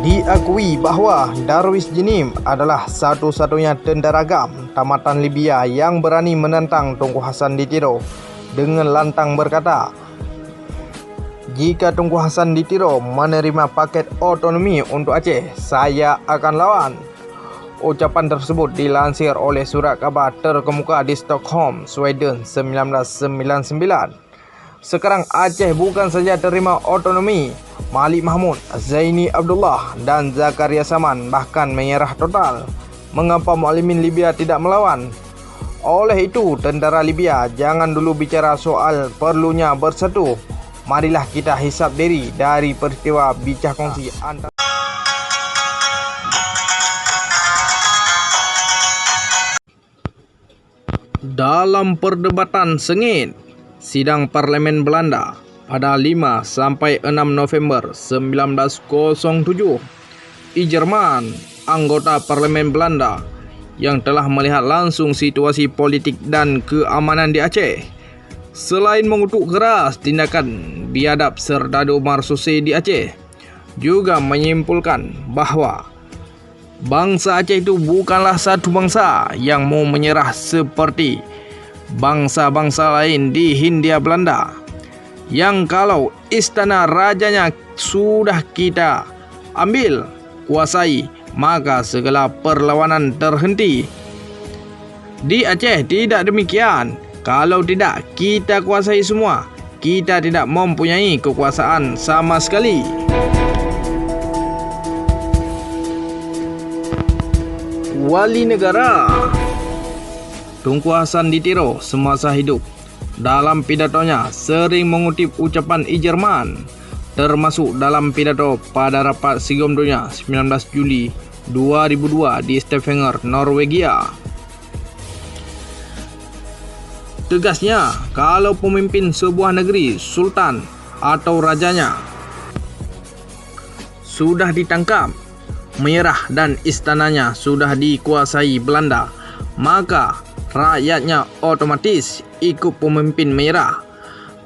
Diakui bahawa Darwish Djinim adalah satu-satunya tentera GAM tamatan Libya yang berani menentang Tunku Hassan Ditiro dengan lantang berkata, "Jika Tunku Hassan Ditiro menerima paket otonomi untuk Aceh, saya akan lawan." Ucapan tersebut dilansir oleh surat khabar terkemuka di Stockholm, Sweden 1999. Sekarang Aceh bukan saja terima otonomi, Malik Mahmud, Zaini Abdullah dan Zakaria Saman bahkan menyerah total. Mengapa Mualimin Libya tidak melawan? Oleh itu, tentara Libya jangan dulu bicara soal perlunya bersatu. Marilah kita hisap diri dari peristiwa bicah kongsi antara dalam perdebatan sengit sidang Parlemen Belanda pada 5 sampai 6 November 1907. Ijerman, anggota Parlemen Belanda yang telah melihat langsung situasi politik dan keamanan di Aceh, selain mengutuk keras tindakan biadab Serdadu Marsuse di Aceh, juga menyimpulkan bahawa bangsa Aceh itu bukanlah satu bangsa yang mau menyerah seperti bangsa-bangsa lain di Hindia Belanda, yang kalau istana rajanya sudah kita ambil, kuasai, maka segala perlawanan terhenti. Di Aceh tidak demikian. Kalau tidak kita kuasai semua, kita tidak mempunyai kekuasaan sama sekali. Wali negara Tunku Hassan Ditiro semasa hidup dalam pidatonya sering mengutip ucapan Ijerman, termasuk dalam pidato pada rapat Sigom Dunia 19 Juli 2002 di Stavanger, Norwegia. Tegasnya, kalau pemimpin sebuah negeri, sultan atau rajanya, sudah ditangkap, menyerah dan istananya sudah dikuasai Belanda, maka rakyatnya otomatis ikut pemimpin menyerah.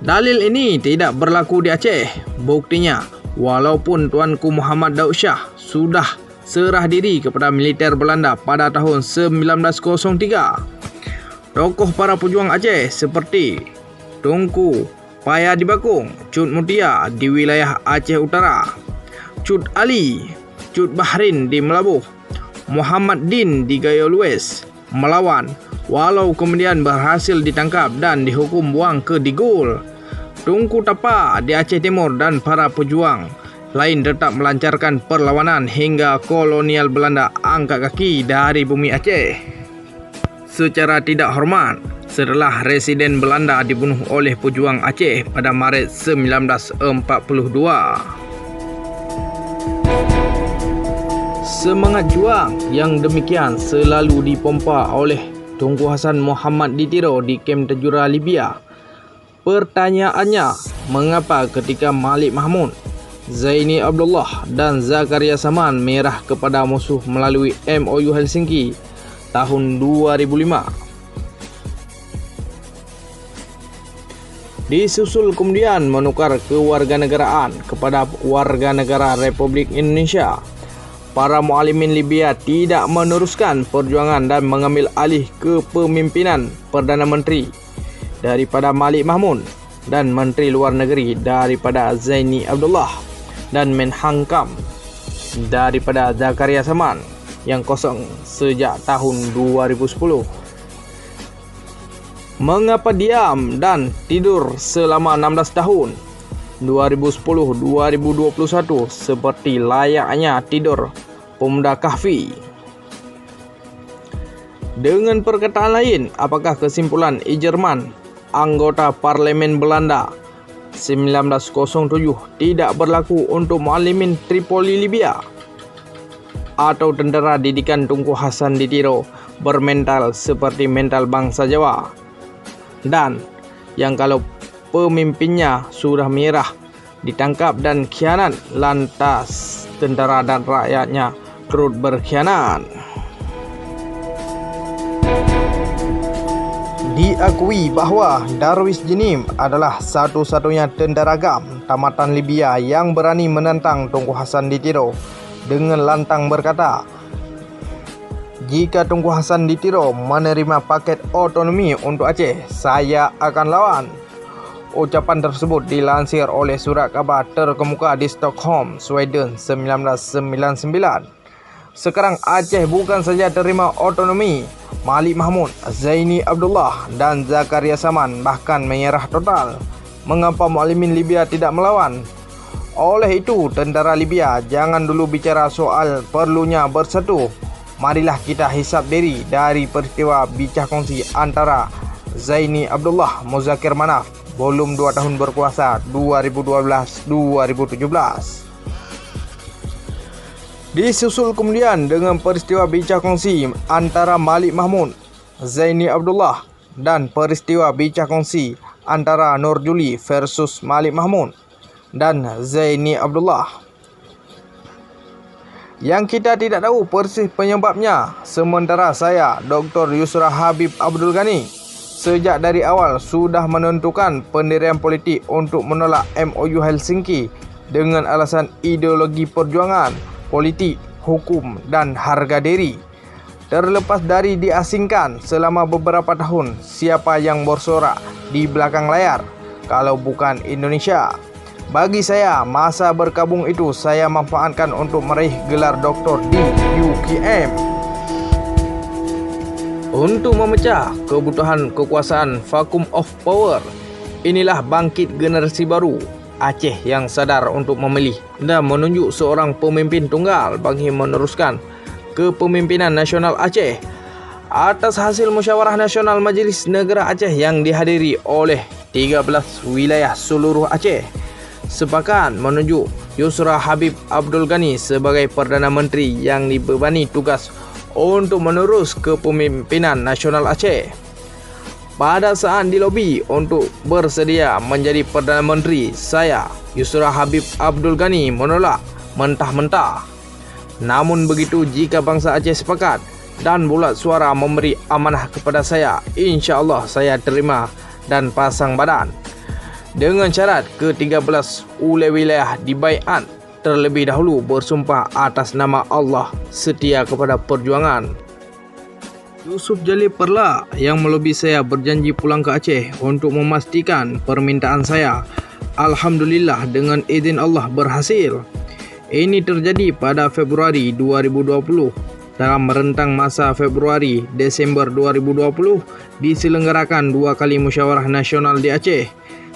Dalil ini tidak berlaku di Aceh. Buktinya, walaupun Tuanku Muhammad Daud Shah sudah serah diri kepada militer Belanda pada tahun 1903, tokoh para pejuang Aceh seperti Tunku Payah di Bakung, Cut Mutia di wilayah Aceh Utara, Cut Ali, Cut Bahrin di Melabuh, Muhammad Din di Gayo Lues melawan, walau kemudian berhasil ditangkap dan dihukum buang ke Digul. Tunku Tapa di Aceh Timur dan para pejuang lain tetap melancarkan perlawanan hingga kolonial Belanda angkat kaki dari bumi Aceh secara tidak hormat setelah residen Belanda dibunuh oleh pejuang Aceh pada Maret 1942. Semangat juang yang demikian selalu dipompa oleh Tunku Hassan Muhammad Ditiro di kem Tajura, Libya. Pertanyaannya, mengapa ketika Malik Mahmud, Zaini Abdullah dan Zakaria Saman menyerah kepada musuh melalui MOU Helsinki tahun 2005? Disusul kemudian menukar kewarganegaraan kepada warga negara Republik Indonesia. Para mualimin Libya tidak meneruskan perjuangan dan mengambil alih kepemimpinan Perdana Menteri daripada Malik Mahmud dan Menteri Luar Negeri daripada Zaini Abdullah dan Menhankam daripada Zakaria Saman yang kosong sejak tahun 2010. Mengapa diam dan tidur selama 16 tahun 2010-2021 seperti layaknya tidur pemuda kahfi? Dengan perkataan lain, apakah kesimpulan Ijerman, anggota Parlemen Belanda 1907 tidak berlaku untuk mualimin Tripoli, Libya? Atau tentera didikan Tunku Hassan Ditiro bermental seperti mental bangsa Jawa? Dan yang kalau pemimpinnya sudah menyerah, ditangkap dan khianat, lantas tentera dan rakyatnya turut berkhianat. Diakui bahawa Darwish Djinim adalah satu-satunya tentera GAM tamatan Libya yang berani menentang Tunku Hassan Ditiro dengan lantang berkata, "Jika Tunku Hasan Ditiro menerima paket otonomi untuk Aceh, saya akan lawan." Ucapan tersebut dilansir oleh surat khabar terkemuka di Stockholm, Sweden 1999. Sekarang Aceh bukan saja terima otonomi, Malik Mahmud, Zaini Abdullah dan Zakaria Saman bahkan menyerah total. Mengapa Muklimin Libya tidak melawan? Oleh itu, tentara Libya jangan dulu bicara soal perlunya bersatu. Marilah kita hisap diri dari peristiwa bicah kongsi antara Zaini Abdullah Muzakir Manaf Volume 2 Tahun Berkuasa 2012-2017. Disusul kemudian dengan peristiwa bicah kongsi antara Malik Mahmud, Zaini Abdullah dan peristiwa bicah kongsi antara Nur Juli versus Malik Mahmud dan Zaini Abdullah, yang kita tidak tahu persis penyebabnya. Sementara saya, Dr. Yusra Habib Abdul Ghani, sejak dari awal sudah menentukan pendirian politik untuk menolak MOU Helsinki dengan alasan ideologi perjuangan, politik, hukum dan harga diri. Terlepas dari diasingkan selama beberapa tahun, siapa yang bersorak di belakang layar kalau bukan Indonesia? Bagi saya, masa berkabung itu saya manfaatkan untuk meraih gelar doktor di UKM. Untuk memecah kebutuhan kekuasaan vacuum of power, inilah bangkit generasi baru Aceh yang sadar untuk memilih dan menunjuk seorang pemimpin tunggal bagi meneruskan kepemimpinan nasional Aceh. Atas hasil musyawarah nasional Majlis Negara Aceh yang dihadiri oleh 13 wilayah seluruh Aceh, sepakat menunjuk Yusra Habib Abdul Ghani sebagai Perdana Menteri yang dibebani tugas untuk menerus kepemimpinan nasional Aceh. Pada saat dilobi untuk bersedia menjadi Perdana Menteri, saya, Yusra Habib Abdul Ghani, menolak mentah-mentah. Namun begitu, jika bangsa Aceh sepakat dan bulat suara memberi amanah kepada saya, insya-Allah saya terima dan pasang badan. Dengan syarat ke-13 oleh wilayah dibaiat terlebih dahulu bersumpah atas nama Allah setia kepada perjuangan. Yusuf Jalil Perla yang melobi saya berjanji pulang ke Aceh untuk memastikan permintaan saya. Alhamdulillah, dengan izin Allah berhasil. Ini terjadi pada Februari 2020. Dalam rentang masa Februari-Desember 2020 diselenggarakan 2 kali musyawarah nasional di Aceh.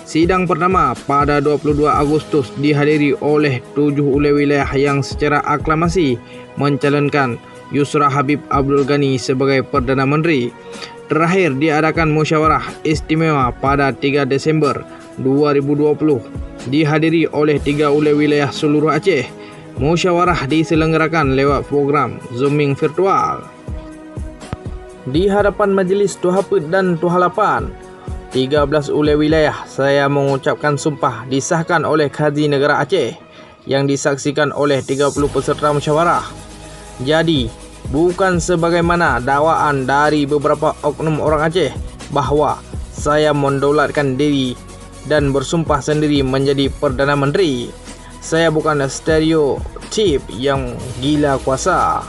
Sidang pertama pada 22 Agustus dihadiri oleh 7 wilayah yang secara aklamasi mencalonkan Yusra Habib Abdul Ghani sebagai Perdana Menteri. Terakhir diadakan musyawarah istimewa pada 3 Desember 2020 dihadiri oleh 3 wilayah seluruh Aceh. Musyawarah diselenggarakan lewat program Zooming virtual. Di hadapan Majlis Tuhaput dan Tuhalapan 13 wilayah, saya mengucapkan sumpah disahkan oleh Kazi Negara Aceh yang disaksikan oleh 30 peserta musyawarah. Jadi, bukan sebagaimana dakwaan dari beberapa oknum orang Aceh bahawa saya mendaulatkan diri dan bersumpah sendiri menjadi Perdana Menteri. Saya bukan stereotip yang gila kuasa.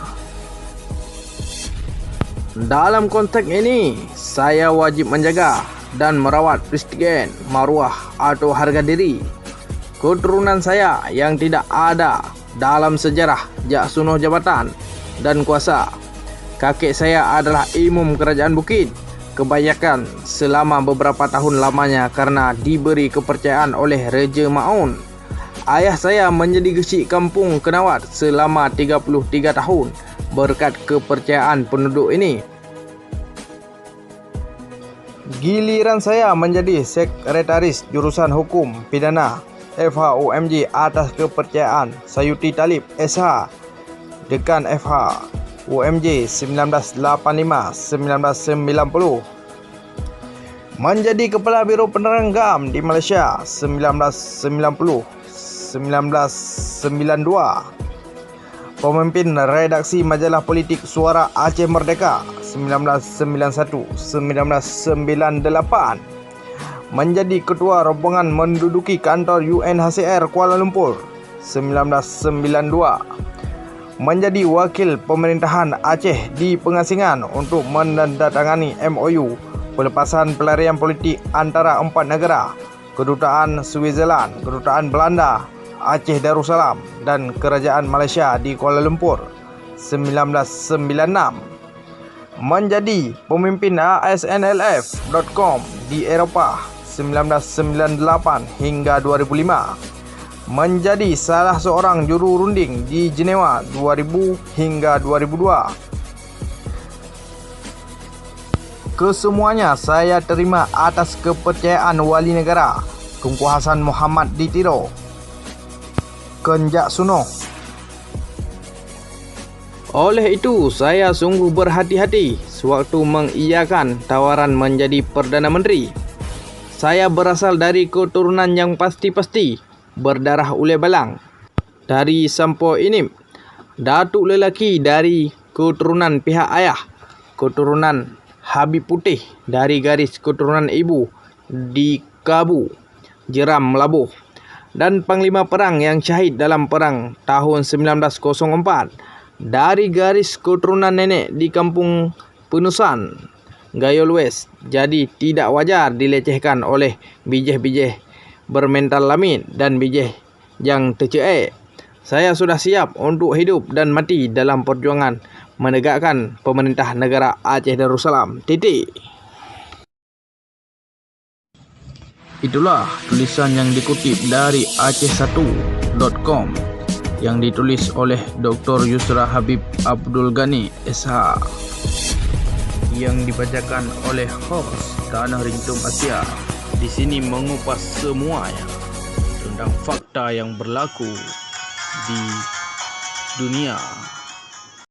Dalam konteks ini, saya wajib menjaga dan merawat prestigi, maruah atau harga diri keturunan saya yang tidak ada dalam sejarah jak sunuh jabatan dan kuasa. Kakek saya adalah imam kerajaan Bukit Kebayakan selama beberapa tahun lamanya karena diberi kepercayaan oleh Raja Maun. Ayah saya menjadi gesik kampung Kenawat selama 33 tahun berkat kepercayaan penduduk ini. Giliran saya menjadi sekretaris jurusan hukum pidana FHUMJ atas kepercayaan Sayuti Talib SH, Dekan FHUMJ 1985-1990. Menjadi Kepala Biro Penerangan GAM di Malaysia 1990-1992. Pemimpin redaksi majalah politik Suara Aceh Merdeka 1991-1998. Menjadi ketua rombongan menduduki kantor UNHCR Kuala Lumpur 1992. menjadi wakil pemerintahan Aceh di pengasingan untuk menandatangani MOU pelepasan pelarian politik antara 4 negara, Kedutaan Switzerland, Kedutaan Belanda, Aceh Darussalam dan Kerajaan Malaysia di Kuala Lumpur 1996. Menjadi pemimpin ASNLF.com di Eropah 1998 hingga 2005. Menjadi salah seorang juru runding di Jenewa 2000 hingga 2002. Kesemuanya saya terima atas kepercayaan Wali Negara Tunku Hassan Mohamad di Tiro, Kenjak Sunoh. Oleh itu, saya sungguh berhati-hati sewaktu mengiyakan tawaran menjadi Perdana Menteri. Saya berasal dari keturunan yang pasti-pasti berdarah ule balang dari Sampo Inip, datuk lelaki dari keturunan pihak ayah, keturunan Habib Putih dari garis keturunan ibu di Kabu, Jeram Melabuh, dan panglima perang yang syahid dalam perang tahun 1904 dari garis keturunan nenek di kampung Penusan, Gayol West. Jadi tidak wajar dilecehkan oleh bijih-bijih bermental lamit dan bijih yang terceek. Saya sudah siap untuk hidup dan mati dalam perjuangan menegakkan pemerintah negara Aceh Darussalam. Titik. Itulah tulisan yang dikutip dari aceh1.com yang ditulis oleh Dr. Yusra Habib Abdul Ghani SH, yang dibacakan oleh host Tanah Ringtone Asia. Di sini mengupas semuanya tentang fakta yang berlaku di dunia.